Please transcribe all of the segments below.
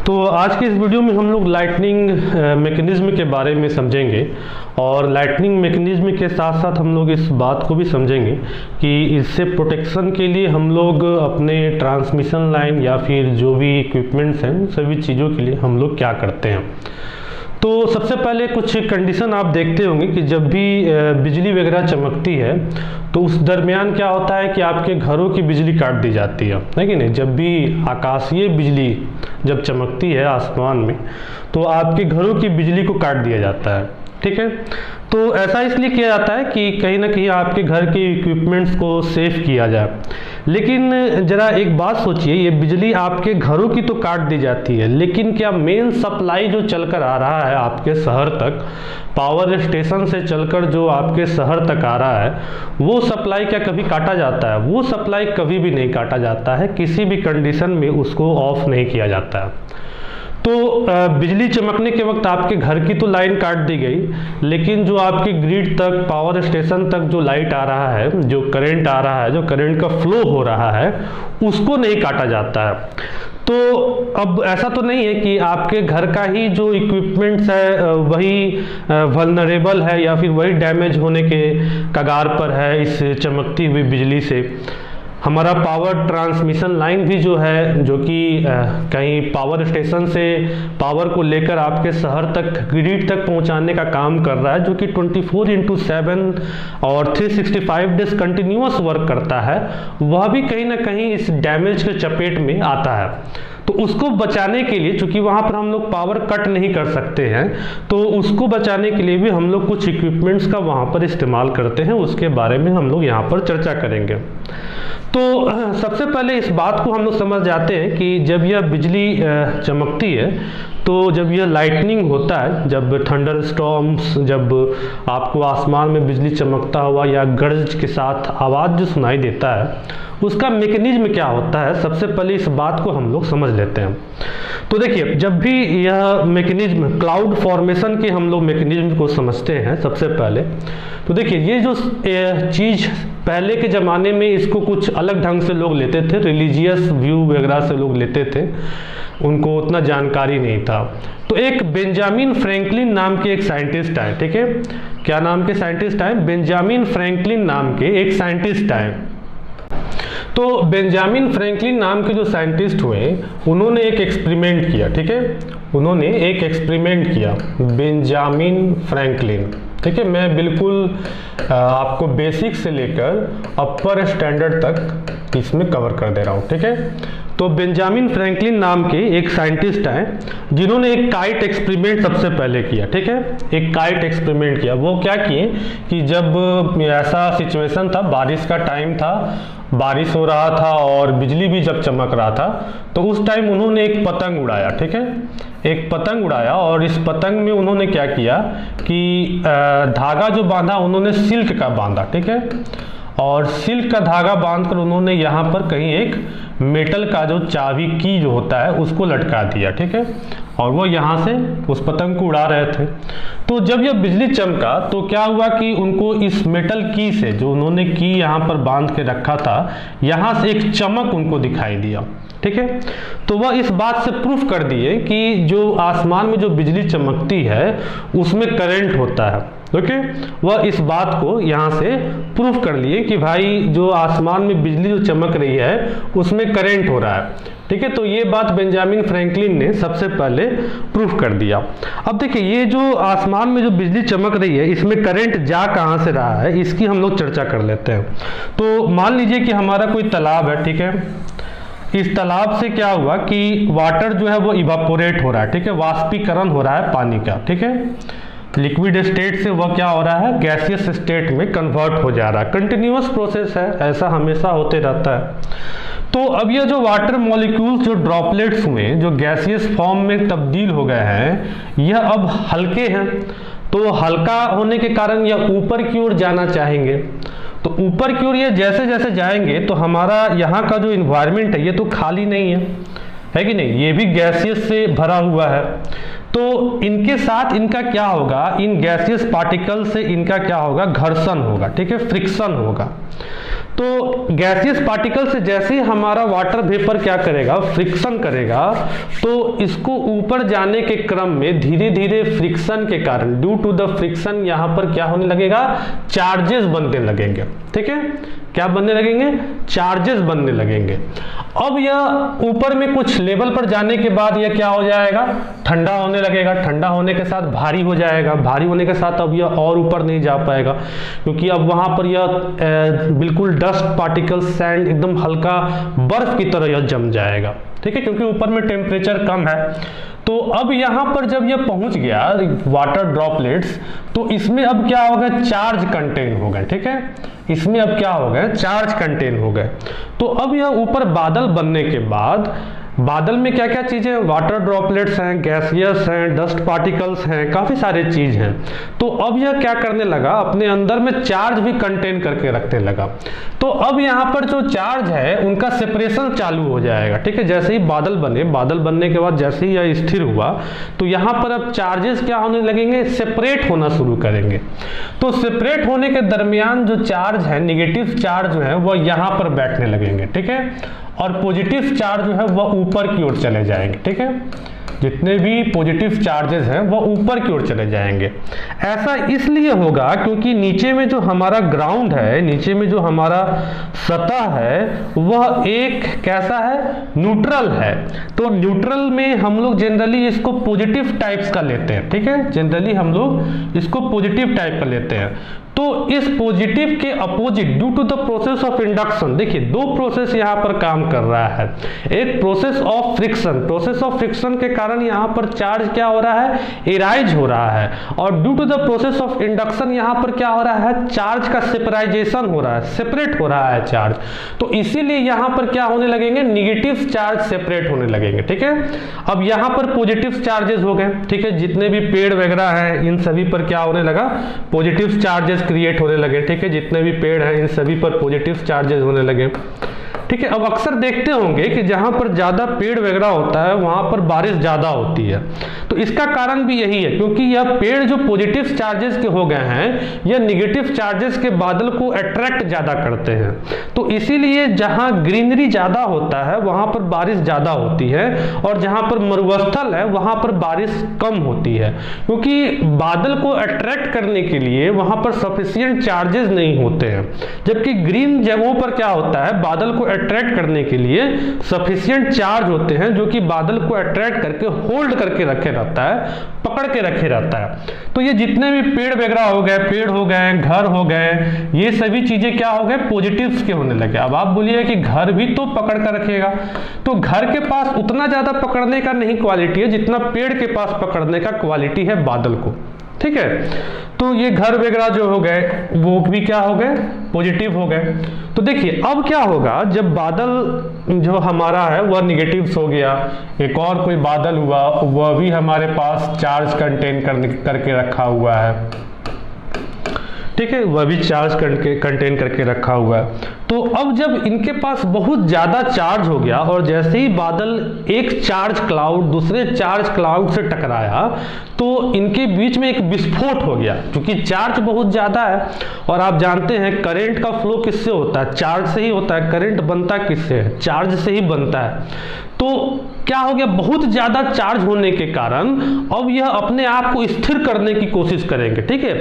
तो आज के इस वीडियो में हम लोग लाइटनिंग मैकेनिज्म के बारे में समझेंगे और लाइटनिंग मैकेनिज्म के साथ साथ हम लोग इस बात को भी समझेंगे कि इससे प्रोटेक्शन के लिए हम लोग अपने ट्रांसमिशन लाइन या फिर जो भी इक्विपमेंट्स हैं सभी चीज़ों के लिए हम लोग क्या करते हैं। तो सबसे पहले कुछ कंडीशन आप देखते होंगे कि जब भी बिजली वगैरह चमकती है तो उस दरमियान क्या होता है कि आपके घरों की बिजली काट दी जाती है कि नहीं। जब भी आकाशीय बिजली जब चमकती है आसमान में तो आपके घरों की बिजली को काट दिया जाता है, ठीक है। तो ऐसा इसलिए किया जाता है कि कहीं ना कहीं आपके घर के इक्विपमेंट्स को सेफ किया जाए। लेकिन ज़रा एक बात सोचिए, ये बिजली आपके घरों की तो काट दी जाती है, लेकिन क्या मेन सप्लाई जो चलकर आ रहा है आपके शहर तक, पावर स्टेशन से चलकर जो आपके शहर तक आ रहा है, वो सप्लाई क्या कभी काटा जाता है? वो सप्लाई कभी भी नहीं काटा जाता है, किसी भी कंडीशन में उसको ऑफ नहीं किया जाता है। तो बिजली चमकने के वक्त आपके घर की तो लाइन काट दी गई, लेकिन जो आपके ग्रिड तक, पावर स्टेशन तक जो लाइट आ रहा है, जो करंट आ रहा है, जो करंट का फ्लो हो रहा है, उसको नहीं काटा जाता है। तो अब ऐसा तो नहीं है कि आपके घर का ही जो इक्विपमेंट्स है वही वल्नरेबल है या फिर वही डैमेज होने के कगार पर है इस चमकती हुई बिजली से। हमारा पावर ट्रांसमिशन लाइन भी जो है, जो कि कहीं पावर स्टेशन से पावर को लेकर आपके शहर तक, ग्रिड तक पहुंचाने का काम कर रहा है, जो कि 24/7 और 365 डेज कंटिन्यूअस वर्क करता है, वह भी कहीं ना कहीं इस डैमेज के चपेट में आता है। तो उसको बचाने के लिए, चूंकि वहाँ पर हम लोग पावर कट नहीं कर सकते हैं, तो उसको बचाने के लिए भी हम लोग कुछ इक्विपमेंट्स का वहाँ पर इस्तेमाल करते हैं। उसके बारे में हम लोग यहाँ पर चर्चा करेंगे। तो सबसे पहले इस बात को हम लोग समझ जाते हैं कि जब यह बिजली चमकती है, तो जब यह लाइटनिंग होता है, जब थंडर स्टॉर्म्स, जब आपको आसमान में बिजली चमकता हुआ या गरज के साथ आवाज़ जो सुनाई देता है, उसका मैकेनिज्म क्या होता है, सबसे पहले इस बात को हम लोग समझ लेते हैं। तो देखिए, जब भी यह मैकेनिज्म, क्लाउड फॉर्मेशन के हम लोग मैकेनिज्म को समझते हैं सबसे पहले, तो देखिए ये जो चीज़ पहले के ज़माने में इसको कुछ अलग ढंग से लोग लेते थे, रिलीजियस व्यू वगैरह से लोग लेते थे, उनको उतना जानकारी नहीं था। तो एक बेंजामिन फ्रैंकलिन नाम के एक साइंटिस्ट आए, ठीक है। क्या नाम के साइंटिस्ट आए? बेंजामिन फ्रैंकलिन नाम के एक साइंटिस्ट आए। तो बेंजामिन फ्रैंकलिन नाम के जो साइंटिस्ट हुए, उन्होंने एक एक्सपेरिमेंट किया, ठीक है। उन्होंने एक एक्सपेरिमेंट किया, बेंजामिन फ्रैंकलिन, ठीक है। मैं बिल्कुल आपको बेसिक से लेकर अपर स्टैंडर्ड तक इसमें कवर कर दे रहा हूँ, ठीक है। तो बेंजामिन फ्रैंकलिन नाम के एक साइंटिस्ट आए, जिन्होंने एक काइट एक्सपेरिमेंट सबसे पहले किया, ठीक है। एक काइट एक्सपेरिमेंट किया। वो क्या किए कि जब ऐसा सिचुएशन था, बारिश का टाइम था, बारिश हो रहा था और बिजली भी जब चमक रहा था, तो उस टाइम उन्होंने एक पतंग उड़ाया, ठीक है। एक पतंग उड़ाया और इस पतंग में उन्होंने क्या किया कि धागा जो बांधा, उन्होंने सिल्क का बांधा, ठीक है। और सिल्क का धागा बांधकर उन्होंने यहाँ पर कहीं एक मेटल का जो चाबी की जो होता है उसको लटका दिया, ठीक है। और वो यहाँ से उस पतंग को उड़ा रहे थे। तो जब यह बिजली चमका तो क्या हुआ कि उनको इस मेटल की से, जो उन्होंने की यहाँ पर बांध के रखा था, यहाँ से एक चमक उनको दिखाई दिया, ठीक है। तो वह इस बात से प्रूफ कर दिए कि जो आसमान में जो बिजली चमकती है उसमें करंट होता है, ओके। वह इस बात को यहाँ से प्रूफ कर लिए कि भाई जो आसमान में बिजली जो चमक रही है उसमें करंट हो रहा है, ठीक है। तो ये बात बेंजामिन फ्रैंकलिन ने सबसे पहले प्रूफ कर दिया। अब देखिए, ये जो आसमान में जो बिजली चमक रही है, इसमें करंट जा कहाँ से रहा है, इसकी हम लोग चर्चा कर लेते हैं। तो मान लीजिए कि हमारा कोई तालाब है, ठीक है। इस तालाब से क्या हुआ कि वाटर जो है वो इवापोरेट हो रहा है, ठीक है। वाष्पीकरण हो रहा है पानी का, ठीक है। लिक्विड स्टेट से वह क्या हो रहा है, गैसियस स्टेट में कन्वर्ट हो जा रहा है। कंटिन्यूअस प्रोसेस है, ऐसा हमेशा होते रहता है। तो अब ये जो वाटर मॉलिक्यूल्स, जो ड्रॉपलेट्स हुए, जो गैसियस फॉर्म में तब्दील हो गए हैं, यह अब हल्के हैं। तो हल्का होने के कारण यह ऊपर की ओर जाना चाहेंगे। तो ऊपर की ओर ये जैसे जैसे जाएंगे तो हमारा यहाँ का जो इन्वायरमेंट है ये तो खाली नहीं है कि नहीं, ये भी गैसियस से भरा हुआ है। तो इनके साथ इनका क्या होगा, इन गैसियस पार्टिकल से इनका क्या होगा, घर्षण होगा, ठीक है, फ्रिक्शन होगा। तो गैसियस पार्टिकल से जैसे ही हमारा वाटर वेपर क्या करेगा, फ्रिक्शन करेगा, तो इसको ऊपर जाने के क्रम में धीरे धीरे फ्रिक्शन के कारण, ड्यू टू द फ्रिक्शन, यहां पर क्या होने लगेगा, चार्जेस बनने लगेंगे। ठीक है, क्या बनने लगेंगे, चार्जेस बनने लगेंगे। अब यह ऊपर में कुछ लेवल पर जाने के बाद यह क्या हो जाएगा, ठंडा होने लगेगा। ठंडा होने के साथ भारी हो जाएगा। भारी होने के साथ अब यह और ऊपर नहीं जा पाएगा, क्योंकि अब वहां पर यह बिल्कुल डस्ट पार्टिकल, सैंड, एकदम हल्का बर्फ की तरह यह जम जाएगा। ठीक है, क्योंकि ऊपर में टेम्परेचर कम है। तो अब यहां पर जब यह पहुंच गया वाटर ड्रॉपलेट्स, तो इसमें अब क्या हो गया, चार्ज कंटेन हो गए। ठीक है, इसमें अब क्या हो गए, चार्ज कंटेन हो गए। तो अब यह ऊपर बादल बनने के बाद, बादल में क्या क्या चीजें, वाटर ड्रॉपलेट्स हैं, गैसियस हैं, डस्ट पार्टिकल्स हैं, काफी सारे चीज हैं। तो अब यह क्या करने लगा, अपने अंदर में चार्ज भी कंटेन करके रखने लगा। तो अब यहाँ पर जो चार्ज है उनका सेपरेशन चालू हो जाएगा। ठीक है, जैसे ही बादल बने, बादल बनने के बाद जैसे ही यह स्थिर हुआ, तो यहाँ पर अब चार्जेस क्या होने लगेंगे, सेपरेट होना शुरू करेंगे। तो सेपरेट होने के दरमियान जो चार्ज है, निगेटिव चार्ज जो है वह यहाँ पर बैठने लगेंगे। ठीक है, और पॉजिटिव चार्ज जो है वह ऊपर की ओर चले जाएंगे। ठीक है, जितने भी पॉजिटिव चार्जेस हैं वह ऊपर की ओर चले जाएंगे। ऐसा इसलिए होगा क्योंकि नीचे में जो हमारा ग्राउंड है, नीचे में जो हमारा सतह है, वह एक कैसा है, न्यूट्रल है। तो न्यूट्रल में हम लोग जनरली इसको पॉजिटिव टाइप्स का लेते हैं। ठीक है, जनरली हम लोग इसको पॉजिटिव टाइप का लेते हैं। तो इस पॉजिटिव के opposite, due to the process of induction, देखिए दो प्रोसेस यहां पर काम कर रहा है। एक process of friction, process of friction के कारण यहां पर चार्ज क्या हो रहा है, इराइज हो रहा है। और due to the process of induction यहां पर क्या हो रहा है, चार्ज का सेपराइजेशन हो रहा है, सेपरेट हो रहा है चार्ज। तो इसीलिए यहां पर क्या होने लगेंगे, निगेटिव चार्ज सेपरेट होने लगेंगे। ठीक है, अब यहां पर पॉजिटिव चार्जेस हो गए। ठीक है, जितने भी पेड़ वगैरह हैं इन सभी पर क्या होने लगा, पॉजिटिव चार्जेस क्रिएट होने लगे। ठीक है, जितने भी पेड़ हैं इन सभी पर पॉजिटिव चार्जेस होने लगे। ठीक है, अब अक्सर देखते होंगे कि जहां पर ज्यादा पेड़ वगैरह होता है वहां पर बारिश ज्यादा होती है। तो इसका कारण भी यही है, क्योंकि यह पेड़ जो पॉजिटिव चार्जेस के हो गए हैं, यह निगेटिव चार्जेस के बादल को अट्रैक्ट ज्यादा करते हैं। तो इसीलिए जहां ग्रीनरी ज्यादा होता है वहां पर बारिश ज्यादा होती है, और जहां पर मरुस्थल है वहां पर बारिश कम होती है, क्योंकि बादल को अट्रैक्ट करने के लिए वहां पर सफिशिएंट चार्जेस नहीं होते हैं। जबकि ग्रीन जगहों पर क्या होता है, बादल को अट्रैक्ट करने के लिए सफिशिएंट चार्ज होते हैं, जो कि बादल को अट्रैक्ट करके होल्ड करके रखे रहता है, पकड़ के रखे रहता है। तो ये जितने भी पेड़ वगैरह हो गए, पेड़ हो गए, घर हो गए, ये सभी चीजें क्या हो गए, पॉजिटिव्स के होने लगे। अब आप बोलिए कि घर भी तो पकड़ कर रखेगा, तो घर के पास उतना ज्यादा पकड़ने का नहीं क्वालिटी है जितना पेड़ के पास पकड़ने का क्वालिटी है बादल को। ठीक है, तो ये घर वगैरह जो हो गए वो भी क्या हो गए, पॉजिटिव हो गए। तो देखिए अब क्या होगा, जब बादल जो हमारा है वह निगेटिव्स हो गया, एक और कोई बादल हुआ, वह भी हमारे पास चार्ज कंटेन करके रखा हुआ है। ठीक है, वह भी चार्ज कंटेन करके रखा हुआ है। तो अब जब इनके पास बहुत ज्यादा चार्ज हो गया, और जैसे ही बादल एक चार्ज क्लाउड दूसरे चार्ज क्लाउड से टकराया, तो इनके बीच में एक विस्फोट हो गया, क्योंकि चार्ज बहुत ज्यादा है। और आप जानते हैं करंट का फ्लो किससे होता है, चार्ज से ही होता है। करंट बनता किससे है, चार्ज से ही बनता है। तो क्या हो गया, बहुत ज्यादा चार्ज होने के कारण अब यह अपने आप को स्थिर करने की कोशिश करेंगे। ठीक है,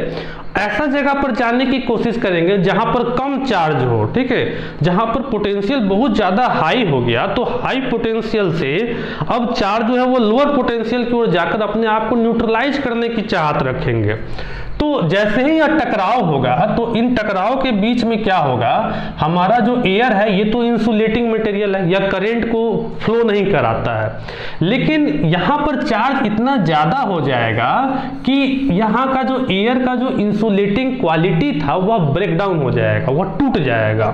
ऐसा जगह पर जाने की कोशिश करेंगे जहां पर कम चार्ज हो। ठीक है, जहां पर पोटेंशियल बहुत ज्यादा हाई हो गया, तो हाई पोटेंशियल से अब चार्ज जो है वो लोअर पोटेंशियल की ओर जाकर अपने आप को न्यूट्रलाइज करने की चाहत रखेंगे। तो जैसे ही यह टकराव होगा, तो इन टकराव के बीच में क्या होगा, हमारा जो एयर है ये तो इंसुलेटिंग मटेरियल है, यह करंट को फ्लो नहीं कराता है, लेकिन यहां पर चार्ज इतना ज्यादा हो जाएगा कि यहां का जो एयर का जो इंसुलेटिंग क्वालिटी था वह ब्रेक डाउन हो जाएगा, वह टूट जाएगा।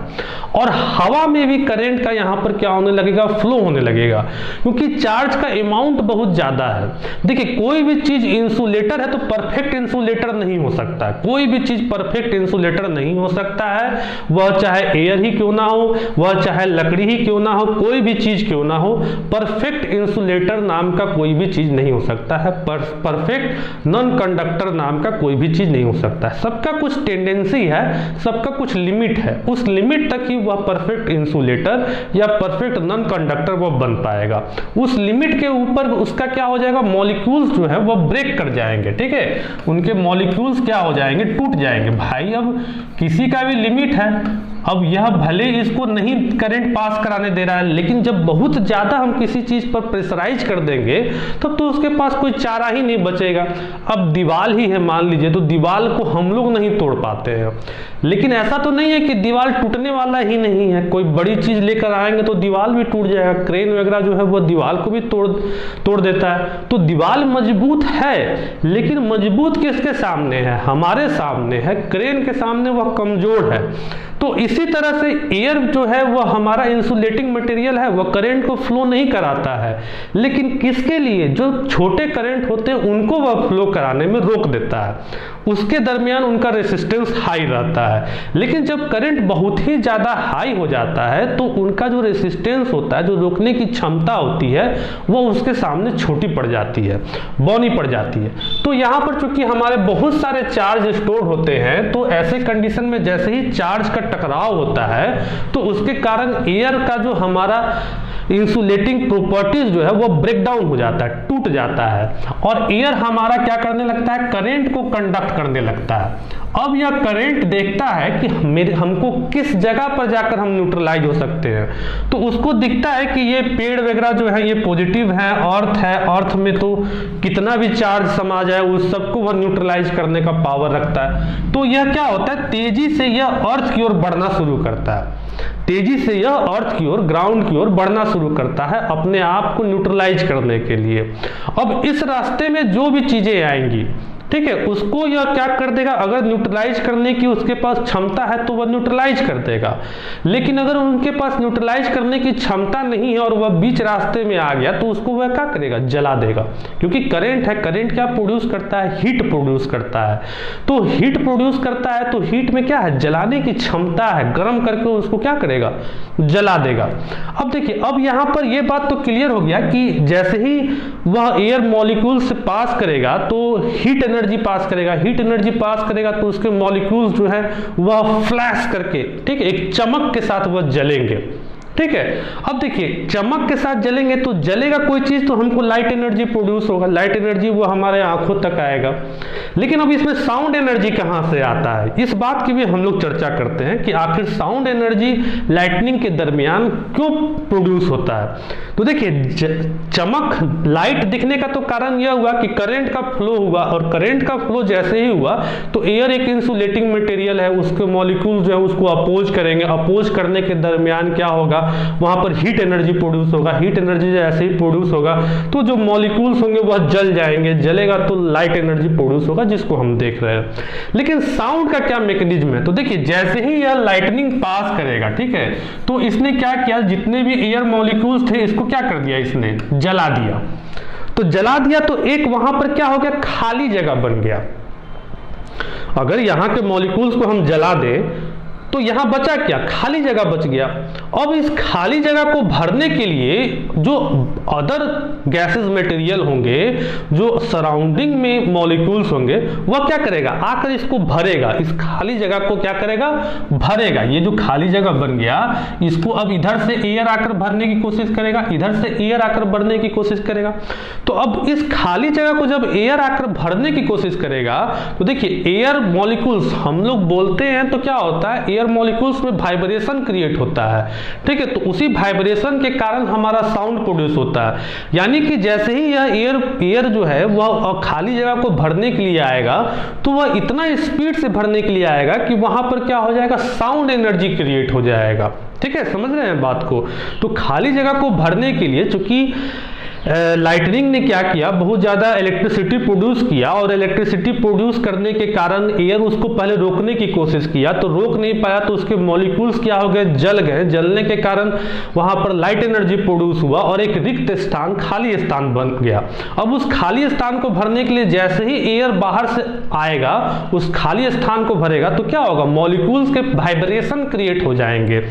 और हवा में भी करंट का यहां पर क्या होने लगेगा, फ्लो होने लगेगा, क्योंकि चार्ज का अमाउंट बहुत ज्यादा है। देखिए कोई भी चीज इंसुलेटर है तो परफेक्ट इंसुलेटर नहीं नहीं हो सकता है। कोई भी चीज परफेक्ट इंसुलेटर नहीं हो सकता है, वह चाहे एयर ही क्यों ना हो, वह चाहे लकड़ी ही क्यों ना हो, कोई भी चीज क्यों ना हो, परफेक्ट इंसुलेटर नाम का कोई भी चीज नहीं हो सकता है। परफेक्ट नॉन कंडक्टर नाम का कोई भी चीज नहीं हो सकता है। सबका कुछ टेंडेंसी है, सबका कुछ लिमिट है, उस लिमिट तक ही वह परफेक्ट इंसुलेटर या परफेक्ट नॉन कंडक्टर वह बन पाएगा। उस लिमिट के ऊपर उसका क्या हो जाएगा, मॉलिक्यूल्स जो है वह ब्रेक कर जाएंगे, ठीक है, उनके मॉलिक्यूल्स क्या हो जाएंगे, टूट जाएंगे। भाई अब किसी का भी लिमिट है, अब यह भले इसको नहीं करंट पास कराने दे रहा है, लेकिन जब बहुत ज्यादा हम किसी चीज पर प्रेशराइज कर देंगे तब तो उसके पास कोई चारा ही नहीं बचेगा। अब दीवार ही है मान लीजिए, तो दीवार को हम लोग नहीं तोड़ पाते हैं, लेकिन ऐसा तो नहीं है कि दीवार टूटने वाला ही नहीं है, कोई बड़ी चीज लेकर आएंगे तो दीवार भी टूट जाएगा। क्रेन वगैरह जो है वो दीवार को भी तोड़ देता है। तो दीवार मजबूत है, लेकिन मजबूत किसके सामने है, हमारे सामने है, क्रेन के सामने वह कमजोर है। तो इसी तरह से एयर जो है वह हमारा इंसुलेटिंग मटेरियल है, वह करंट को फ्लो नहीं कराता है, लेकिन किसके लिए, जो छोटे करंट होते हैं उनको वह फ्लो कराने में रोक देता है। उसके दरमियान उनका रेसिस्टेंस हाई रहता है, लेकिन जब करंट बहुत ही ज्यादा हाई हो जाता है तो उनका जो रेसिस्टेंस होता है, जो रोकने की क्षमता होती है, वो उसके सामने छोटी पड़ जाती है, बौनी पड़ जाती है। तो यहाँ पर चूंकि हमारे बहुत सारे चार्ज स्टोर होते हैं, तो ऐसे कंडीशन में जैसे ही चार्ज का टकराव होता है तो उसके कारण एयर का जो हमारा इंसुलेटिंग प्रॉपर्टीज जो है वो ब्रेक डाउन हो जाता है, टूट जाता है, और एयर हमारा क्या करने लगता है, करंट को कंडक्ट करने लगता है। अब यह करंट देखता है कि हमको किस जगह पर जाकर हम न्यूट्रलाइज हो सकते हैं, तो उसको दिखता है कि ये पेड़ वगैरह जो है ये पॉजिटिव है, अर्थ में तो कितना भी चार्ज समा जाए उस सबको वह न्यूट्रलाइज करने का पावर रखता है। तो यह क्या होता है, तेजी से यह अर्थ की ओर बढ़ना शुरू करता है, तेजी से यह अर्थ की ओर, ग्राउंड की ओर बढ़ना शुरू करता है अपने आप को न्यूट्रलाइज करने के लिए। अब इस रास्ते में जो भी चीजें आएंगी, ठीक है, उसको यह क्या कर देगा, अगर न्यूट्रलाइज करने की उसके पास क्षमता है तो वह न्यूट्रलाइज कर देगा, लेकिन अगर उनके पास न्यूट्रलाइज करने की क्षमता नहीं है और वह बीच रास्ते में आ गया तो उसको वह क्या करेगा, जला देगा। क्योंकि करंट है, करंट क्या प्रोड्यूस करता है, हीट प्रोड्यूस करता है। तो हीट प्रोड्यूस करता है तो हीट में क्या है, जलाने की क्षमता है, गर्म करके उसको क्या करेगा, जला देगा। अब देखिए, अब यहाँ पर यह बात तो क्लियर हो गया कि जैसे ही वह एयर मॉलिक्यूल से पास करेगा तो हीट एनर्जी पास करेगा, हीट एनर्जी पास करेगा तो उसके मॉलिक्यूल्स जो है वह फ्लैश करके, ठीक है, एक चमक के साथ वह जलेंगे, ठीक है। अब देखिए, चमक के साथ जलेंगे तो जलेगा कोई चीज तो हमको लाइट एनर्जी प्रोड्यूस होगा, लाइट एनर्जी वो हमारे आंखों तक आएगा। लेकिन अब इसमें साउंड एनर्जी कहां से आता है, इस बात की भी हम लोग चर्चा करते हैं कि आखिर साउंड एनर्जी लाइटनिंग के दरमियान क्यों प्रोड्यूस होता है। तो देखिए, चमक, लाइट दिखने का तो कारण यह हुआ कि करंट का फ्लो हुआ, और करंट का फ्लो जैसे ही हुआ तो एयर एक इंसुलेटिंग मटेरियल है, उसके मॉलिक्यूल जो है उसको अपोज करेंगे, अपोज करने के दरमियान क्या होगा, वहां पर हीट एनर्जी प्रोड्यूस होगा। हीट एनर्जी जैसे ही प्रोड्यूस होगा तो जो मॉलिक्यूल्स होंगे वह जल जाएंगे, जलेगा तो लाइट एनर्जी प्रोड्यूस होगा, जिसको हम देख रहे हैं। लेकिन साउंड का क्या मैकेनिज्म है, तो देखिए, जैसे ही यह लाइटनिंग पास करेगा, ठीक है, तो इसने क्या किया, जितने भी एयर मॉलिक्यूल्स थे इसको क्या कर दिया, इसने जला दिया। तो जला दिया तो एक वहां पर क्या हो गया, खाली जगह बन गया। अगर यहां के मॉलिक्यूल्स को हम जला दें तो यहां बचा क्या, खाली जगह बच गया। अब इस खाली जगह को भरने के लिए जो अदर गैसेस मटेरियल होंगे, जो सराउंडिंग में मॉलिक्यूल्स होंगे, वह क्या करेगा, आकर इसको भरेगा, इस खाली जगह को क्या करेगा, भरेगा। ये जो खाली जगह बन गया, इसको अब इधर से एयर आकर भरने की कोशिश करेगा, इधर से एयर आकर भरने की कोशिश करेगा। तो अब इस खाली जगह को जब एयर आकर भरने की कोशिश करेगा तो देखिए, एयर मॉलिक्यूल्स हम लोग बोलते हैं तो क्या होता है, एयर मॉलिक्यूल्स में वाइब्रेशन क्रिएट होता है, ठीक है, तो उसी वाइब्रेशन के कारण हमारा साउंड प्रोड्यूस होता है। यानी कि जैसे ही यह एयर जो है वह खाली जगह को भरने के लिए आएगा तो वह इतना स्पीड से भरने के लिए आएगा कि वहां पर क्या हो जाएगा, साउंड एनर्जी क्रिएट हो जाएगा। ठीक है, समझ रहे हैं बात को। तो खाली जगह को भरने के लिए चूंकि लाइटनिंग ने क्या किया, बहुत ज़्यादा इलेक्ट्रिसिटी प्रोड्यूस किया, और इलेक्ट्रिसिटी प्रोड्यूस करने के कारण एयर उसको पहले रोकने की कोशिश किया, तो रोक नहीं पाया, तो उसके मॉलिक्यूल्स क्या हो गए, जल गए। जलने के कारण वहां पर लाइट एनर्जी प्रोड्यूस हुआ और एक रिक्त स्थान, खाली स्थान बन गया। अब उस खाली स्थान को भरने के लिए जैसे ही एयर बाहर से आएगा, उस खाली स्थान को भरेगा, तो क्या होगा, मॉलिक्यूल्स के वाइब्रेशन क्रिएट हो जाएंगे।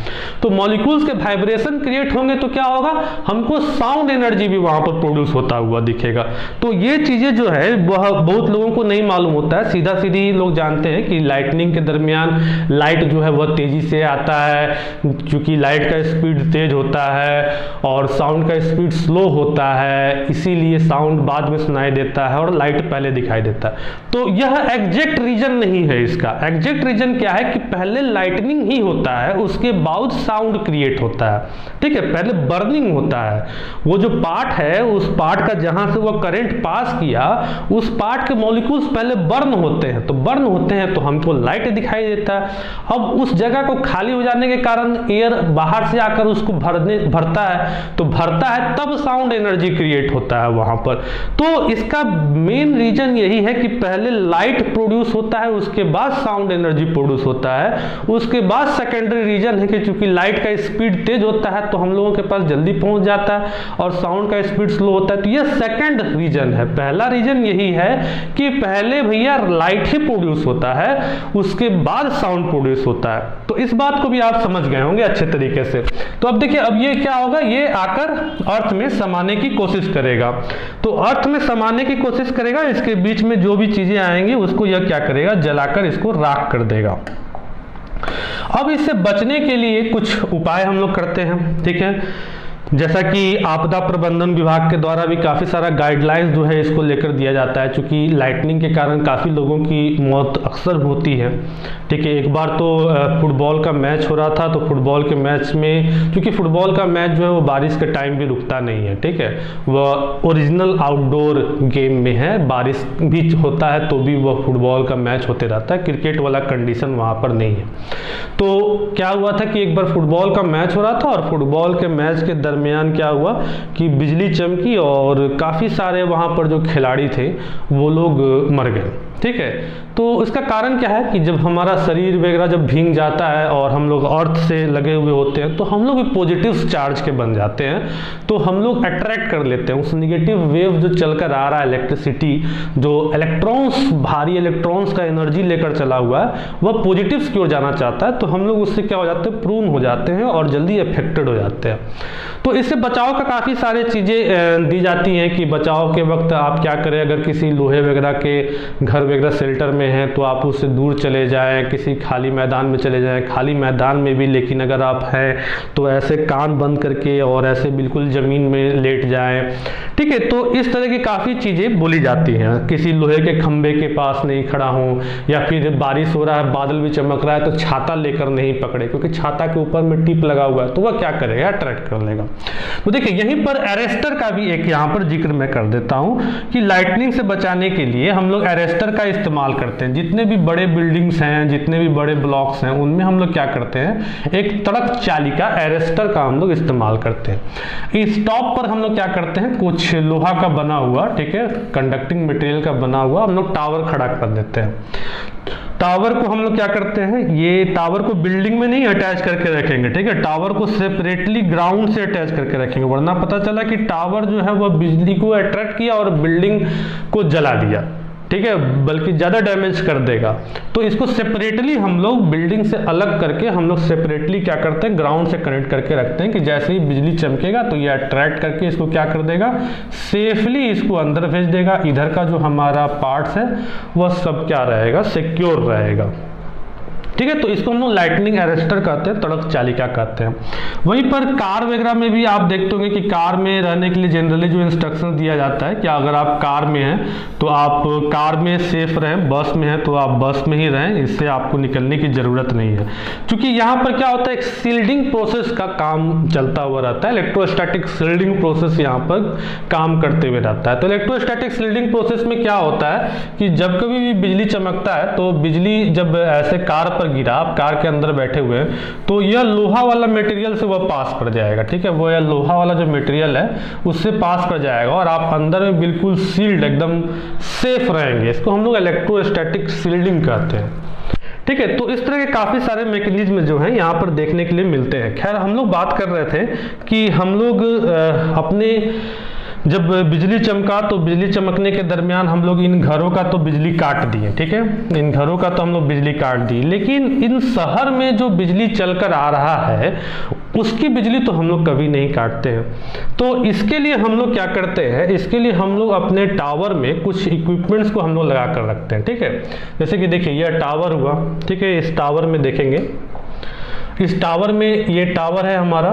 तो मॉलिक्यूल्स के वाइब्रेशन क्रिएट होंगे तो क्या होगा, हमको साउंड एनर्जी भी वहां पर प्रोड्यूस होता हुआ दिखेगा। तो ये चीजें जो है वह बहुत लोगों को नहीं मालूम होता है। सीधा सीधी लोग जानते हैं कि लाइटनिंग के दरमियान लाइट जो है वह तेजी से आता है, क्योंकि लाइट का स्पीड तेज होता है और साउंड का स्पीड स्लो होता है, इसीलिए साउंड बाद में सुनाई देता है और लाइट पहले दिखाई देता है। तो यह एग्जैक्ट रीजन नहीं है इसका। एग्जैक्ट रीजन क्या है कि पहले लाइटनिंग ही होता है, उसके बाद साउंड क्रिएट होता है। ठीक है, पहले बर्निंग होता है, वो जो पार्ट है उस पार्ट का जहां से वो करंट पास किया, उस पार्ट के मॉलिक्यूल्स पहले बर्न होते हैं, तो बर्न होते हैं तो हमको लाइट दिखाई देता है। अब उस जगह को खाली हो जाने के कारण एयर बाहर से आकर उसको भरता है, तो भरता है तब साउंड एनर्जी क्रिएट होता है वहां पर। तो इसका मेन रीजन यही है कि पहले लाइट प्रोड्यूस होता है, उसके बाद साउंड एनर्जी प्रोड्यूस होता है। उसके बाद सेकेंडरी रीजन है कि चूंकि लाइट का स्पीड तेज होता है तो हम लोगों के पास जल्दी पहुंच जाता है, और साउंड का स्पीड स्लो होता है। तो यह सेकंड रीजन है। पहला रीजन यही है कि पहले भैया लाइट ही प्रोड्यूस होता है, उसके बाद साउंड प्रोड्यूस होता है। तो इस बात को भी आप समझ गए होंगे अच्छे तरीके से। तो अब देखिए, अब ये क्या होगा, ये आकर अर्थ में समाने की कोशिश करेगा। तो अर्थ में समाने की कोशिश करेगा, इसके बीच में जो भी चीजें आएंगी उसको यह क्या करेगा, जलाकर इसको राख कर देगा। अब इससे बचने के लिए कुछ उपाय हम लोग करते हैं। ठीक है, जैसा कि आपदा प्रबंधन विभाग के द्वारा भी काफ़ी सारा गाइडलाइंस जो है इसको लेकर दिया जाता है, क्योंकि लाइटनिंग के कारण काफ़ी लोगों की मौत अक्सर होती है। ठीक है, एक बार तो फुटबॉल का मैच हो रहा था, तो फुटबॉल के मैच में, क्योंकि फुटबॉल का मैच जो है वो बारिश के टाइम भी रुकता नहीं है। ठीक है, वह ओरिजिनल आउटडोर गेम में है, बारिश भी होता है तो भी वह फुटबॉल का मैच होते रहता है, क्रिकेट वाला कंडीशन वहाँ पर नहीं है। तो क्या हुआ था कि एक बार फुटबॉल का मैच हो रहा था, और फुटबॉल के मैच के दरमियान क्या हुआ कि बिजली चमकी और काफ़ी सारे वहाँ पर जो खिलाड़ी थे वो लोग मर गए। ठीक है, तो इसका कारण क्या है कि जब हमारा शरीर वगैरह जब भीग जाता है और हम लोग अर्थ से लगे हुए होते हैं, तो हम लोग भी पॉजिटिव चार्ज के बन जाते हैं, तो हम लोग अट्रैक्ट कर लेते हैं उस निगेटिव वेव जो चलकर आ रहा है, इलेक्ट्रिसिटी जो इलेक्ट्रॉन्स, भारी इलेक्ट्रॉन्स का एनर्जी लेकर चला हुआ है, वह पॉजिटिव की ओर जाना चाहता है, तो हम लोग उससे क्या हो जाते हैं, प्रून हो जाते हैं और जल्दी अफेक्टेड हो जाते हैं। तो इससे बचाव का काफ़ी सारे चीज़ें दी जाती हैं कि बचाव के वक्त आप क्या करें, अगर किसी लोहे वगैरह के घर वगैरह शेल्टर में है तो आप उससे दूर चले जाएं, किसी खाली मैदान में चले जाएं। खाली मैदान में भी लेकिन अगर आप हैं तो ऐसे कान बंद करके और ऐसे बिल्कुल ज़मीन में लेट जाएं। ठीक है, तो इस तरह की काफ़ी चीज़ें बोली जाती हैं। किसी लोहे के खंभे के पास नहीं खड़ा हूँ, या फिर बारिश हो रहा है, बादल भी चमक रहा है, तो छाता लेकर नहीं पकड़े, क्योंकि छाता के ऊपर में टिप लगा हुआ है तो वह क्या करेगा, अट्रैक्ट कर लेगा। तो देखिए, यहीं पर अरेस्टर का भी एक यहाँ पर जिक्र मैं कर देता हूँ कि लाइटनिंग से बचाने के लिए हम लोग अरेस्टर का इस्तेमाल करते हैं। जितने भी बड़े बिल्डिंग्स हैं, जितने भी बड़े ब्लॉक्स हैं, उनमें हम लोग क्या करते हैं, एक तड़क चालिका अरेस्टर का हम लोग इस्तेमाल करते हैं। इस टॉप पर हम लोग क्या करते हैं, कुछ लोहा का बना हुआ, ठीक है, कंडक्टिंग मटेरियल का बना हुआ हम लोग टावर खड़ा कर देते हैं। टावर को हम लोग क्या करते हैं, ये टावर को बिल्डिंग में नहीं अटैच करके रखेंगे। ठीक है, टावर को सेपरेटली ग्राउंड से अटैच करके रखेंगे, वरना पता चला कि टावर जो है वह बिजली को अट्रैक्ट किया और बिल्डिंग को जला दिया। ठीक है, बल्कि ज़्यादा डैमेज कर देगा। तो इसको सेपरेटली हम लोग बिल्डिंग से अलग करके हम लोग सेपरेटली क्या करते हैं, ग्राउंड से कनेक्ट करके रखते हैं कि जैसे ही बिजली चमकेगा तो ये अट्रैक्ट करके इसको क्या कर देगा, सेफली इसको अंदर भेज देगा। इधर का जो हमारा पार्ट्स है वह सब क्या रहेगा, सिक्योर रहेगा। ठीक है, तो इसको हम लोग लाइटनिंग अरेस्टर कहते हैं, तड़क चालिका कहते हैं। वहीं पर कार वगैरह में भी आप देखते होंगे कि कार में रहने के लिए जनरली जो इंस्ट्रक्शन दिया जाता है कि अगर आप कार में हैं तो आप कार में सेफ रहें, बस में हैं तो आप बस में ही रहें, इससे आपको निकलने की ज़रूरत नहीं है। क्योंकि यहाँ पर क्या होता है, एक सील्डिंग प्रोसेस का काम चलता हुआ रहता है, इलेक्ट्रोस्टैटिक सील्डिंग प्रोसेस यहाँ पर काम करते हुए रहता है। तो इलेक्ट्रोस्टैटिक सील्डिंग प्रोसेस में क्या होता है कि जब कभी भी बिजली चमकता है तो बिजली जब ऐसे कार पर पर गिरा, आप कार के अंदर बैठे हुए हैं, तो यह लोहा वाला मटेरियल से वह पास कर जाएगा, ठीक है, वो यह लोहा वाला जो मटेरियल है उससे पास कर जाएगा और आप अंदर में बिल्कुल सील्ड एकदम सेफ रहेंगे। इसको हम लोग इलेक्ट्रोस्टैटिक शील्डिंग कहते हैं, ठीक है। तो इस तरह के काफ़ी सारे मैकेनिज्म जो हैं यहाँ पर देखने के लिए मिलते हैं। खैर हम लोग बात कर रहे थे कि हम लोग अपने जब बिजली चमका तो बिजली चमकने के दरमियान हम लोग इन घरों का तो बिजली काट दिए, ठीक है, इन घरों का तो हम लोग बिजली काट दी, लेकिन इन शहर में जो बिजली चलकर आ रहा है उसकी बिजली तो हम लोग कभी नहीं काटते हैं। तो इसके लिए हम लोग क्या करते हैं, इसके लिए हम लोग अपने टावर में कुछ इक्विपमेंट्स को हम लोग लगा कर रखते हैं, ठीक है। जैसे कि देखिए यह टावर हुआ, ठीक है, इस टावर में देखेंगे, इस टावर में ये टावर है हमारा,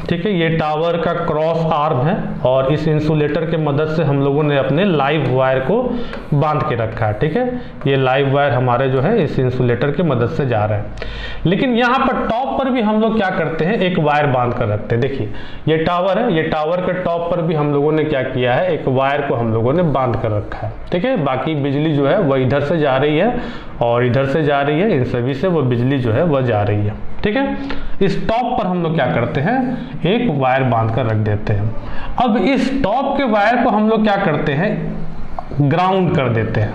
ठीक है, ये टावर का क्रॉस आर्म है और इस इंसुलेटर के मदद से हम लोगों ने अपने लाइव वायर को बांध के रखा है, ठीक है। ये लाइव वायर हमारे जो है इस इंसुलेटर के मदद से जा रहे हैं। लेकिन यहाँ पर टॉप पर भी हम लोग क्या करते हैं, एक वायर बांध कर रखते हैं। देखिए ये टावर है, ये टावर के टॉप पर भी हम लोगों ने क्या किया है, एक वायर को हम लोगों ने बांध कर रखा है, ठीक है। बाकी बिजली जो है वह इधर से जा रही है और इधर से जा रही है, इन सभी से वो बिजली जो है वह जा रही है, ठीक है। इस टॉप पर हम लोग क्या करते हैं, एक वायर बांध कर रख देते हैं। अब इस टॉप के वायर को हम लोग क्या करते हैं, ग्राउंड कर देते हैं,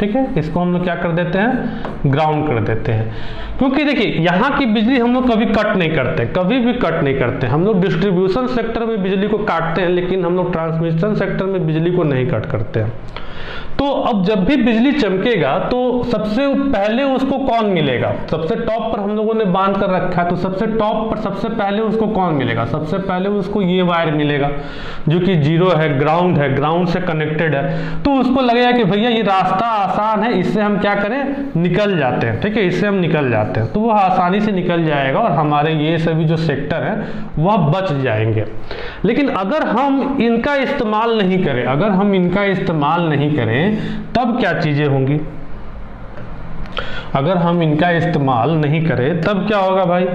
ठीक है, इसको हम लोग क्या कर देते हैं, ग्राउंड कर देते हैं। क्योंकि देखिए यहाँ की बिजली हम लोग कभी कट नहीं करते, कभी भी कट नहीं करते। हम लोग डिस्ट्रीब्यूशन सेक्टर में बिजली को काटते हैं, लेकिन हम लोग ट्रांसमिशन सेक्टर में बिजली को नहीं कट करते हैं। तो अब जब भी बिजली चमकेगा तो सबसे पहले उसको कौन मिलेगा, सबसे टॉप पर हम लोगों ने बांध कर रखा है, तो सबसे टॉप पर सबसे पहले उसको कौन मिलेगा, सबसे पहले उसको ये वायर मिलेगा जो कि जीरो है, ग्राउंड से कनेक्टेड है। तो उसको लगेगा कि भैया ये रास्ता आसान है, इससे हम क्या करें, निकल जाते हैं, ठीक है, इससे हम निकल जाते हैं। तो वह आसानी से निकल जाएगा और हमारे ये सभी जो सेक्टर है वह बच जाएंगे। लेकिन अगर हम इनका इस्तेमाल नहीं करें, अगर हम इनका इस्तेमाल नहीं करें तब क्या चीजें होंगी, अगर हम इनका इस्तेमाल नहीं करें तब क्या होगा भाई,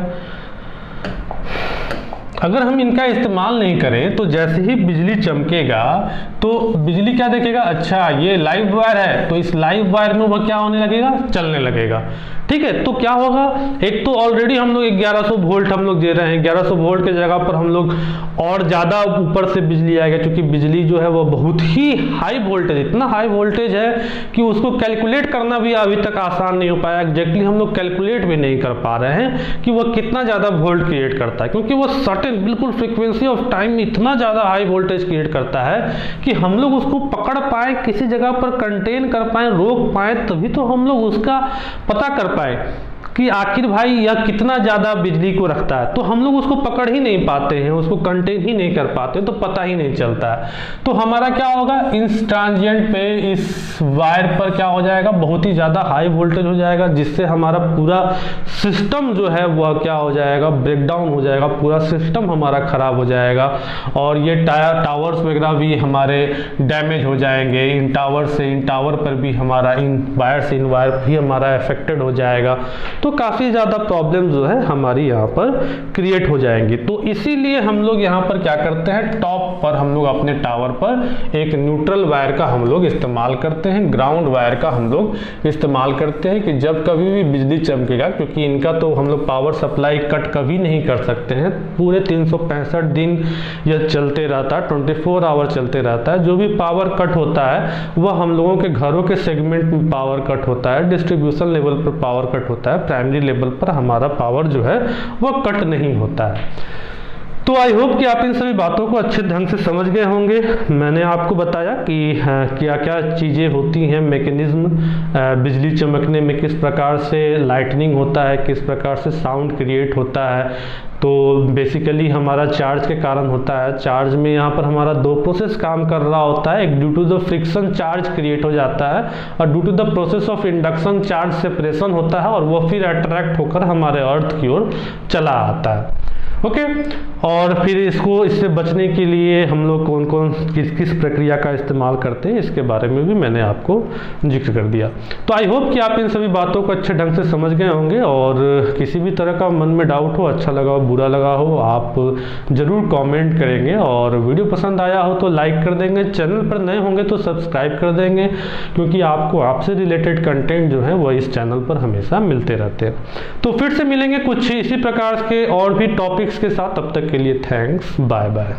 अगर हम इनका इस्तेमाल नहीं करें तो जैसे ही बिजली चमकेगा तो बिजली क्या देखेगा, अच्छा ये लाइव वायर है, तो इस लाइव वायर में वह क्या होने लगेगा, चलने लगेगा, ठीक है। तो क्या होगा, एक तो ऑलरेडी हम लोग 1100 वोल्ट हम लोग दे रहे हैं, 1100 वोल्ट के जगह पर हम लोग और ज़्यादा ऊपर से बिजली आएगा, क्योंकि बिजली जो है वो बहुत ही हाई वोल्टेज, इतना हाई वोल्टेज है कि उसको कैलकुलेट करना भी अभी तक आसान नहीं हो पाया। एग्जैक्टली हम लोग कैलकुलेट भी नहीं कर पा रहे हैं कि वह कितना ज़्यादा वोल्ट क्रिएट करता है, क्योंकि वो सर्टेन बिल्कुल फ्रीक्वेंसी ऑफ टाइम इतना ज़्यादा हाई वोल्टेज क्रिएट करता है कि हम लोग उसको पकड़ पाए, किसी जगह पर कंटेन कर पाए, रोक पाए, तभी तो हम लोग उसका पता कर पाए कि आखिर भाई यह कितना ज़्यादा बिजली को रखता है। तो हम लोग उसको पकड़ ही नहीं पाते हैं, उसको कंटेन ही नहीं कर पाते, तो पता ही नहीं चलता है। तो हमारा क्या होगा, इस ट्रांजिएंट पे इस वायर पर क्या हो जाएगा, बहुत ही ज़्यादा हाई वोल्टेज हो जाएगा, जिससे हमारा पूरा सिस्टम जो है वह क्या हो जाएगा, ब्रेकडाउन हो जाएगा, पूरा सिस्टम हमारा खराब हो जाएगा और ये टावर्स वगैरह भी हमारे डैमेज हो जाएंगे। इन टावर पर भी हमारा इन वायर भी हमारा अफेक्टेड हो जाएगा। तो काफ़ी ज़्यादा प्रॉब्लम जो है हमारी यहाँ पर क्रिएट हो जाएंगी। तो इसीलिए हम लोग यहाँ पर क्या करते हैं, टॉप पर हम लोग अपने टावर पर एक न्यूट्रल वायर का हम लोग इस्तेमाल करते हैं, ग्राउंड वायर का हम लोग इस्तेमाल करते हैं कि जब कभी भी बिजली चमकेगा, क्योंकि इनका तो हम लोग पावर सप्लाई कट कभी नहीं कर सकते हैं, पूरे 365 दिन यह चलते रहता है, 24 आवर चलते रहता है। जो भी पावर कट होता है वह हम लोगों के घरों के सेगमेंट में पावर कट होता है, डिस्ट्रीब्यूशन लेवल पर पावर कट होता है, प्राइमरी लेवल पर हमारा पावर जो है वह कट नहीं होता है। तो आई होप कि आप इन सभी बातों को अच्छे ढंग से समझ गए होंगे। मैंने आपको बताया कि क्या क्या चीज़ें होती हैं, मैकेनिज्म बिजली चमकने में, किस प्रकार से लाइटनिंग होता है, किस प्रकार से साउंड क्रिएट होता है। तो बेसिकली हमारा चार्ज के कारण होता है। चार्ज में यहाँ पर हमारा दो प्रोसेस काम कर रहा होता है, एक due to the friction charge create हो जाता है और due to the process of induction charge separation होता है और वो फिर अट्रैक्ट होकर हमारे अर्थ की ओर चला आता है। ओके और फिर इससे बचने के लिए हम लोग कौन कौन किस किस प्रक्रिया का इस्तेमाल करते हैं इसके बारे में भी मैंने आपको जिक्र कर दिया। तो आई होप कि आप इन सभी बातों को अच्छे ढंग से समझ गए होंगे, और किसी भी तरह का मन में डाउट हो, अच्छा लगा हो, बुरा लगा हो, आप ज़रूर कमेंट करेंगे, और वीडियो पसंद आया हो तो लाइक कर देंगे, चैनल पर नए होंगे तो सब्सक्राइब कर देंगे, क्योंकि आपको आपसे रिलेटेड कंटेंट जो है वो इस चैनल पर हमेशा मिलते रहते हैं। तो फिर से मिलेंगे कुछ इसी प्रकार के और भी टॉपिक्स के साथ, तब तक के लिए थैंक्स, बाय बाय।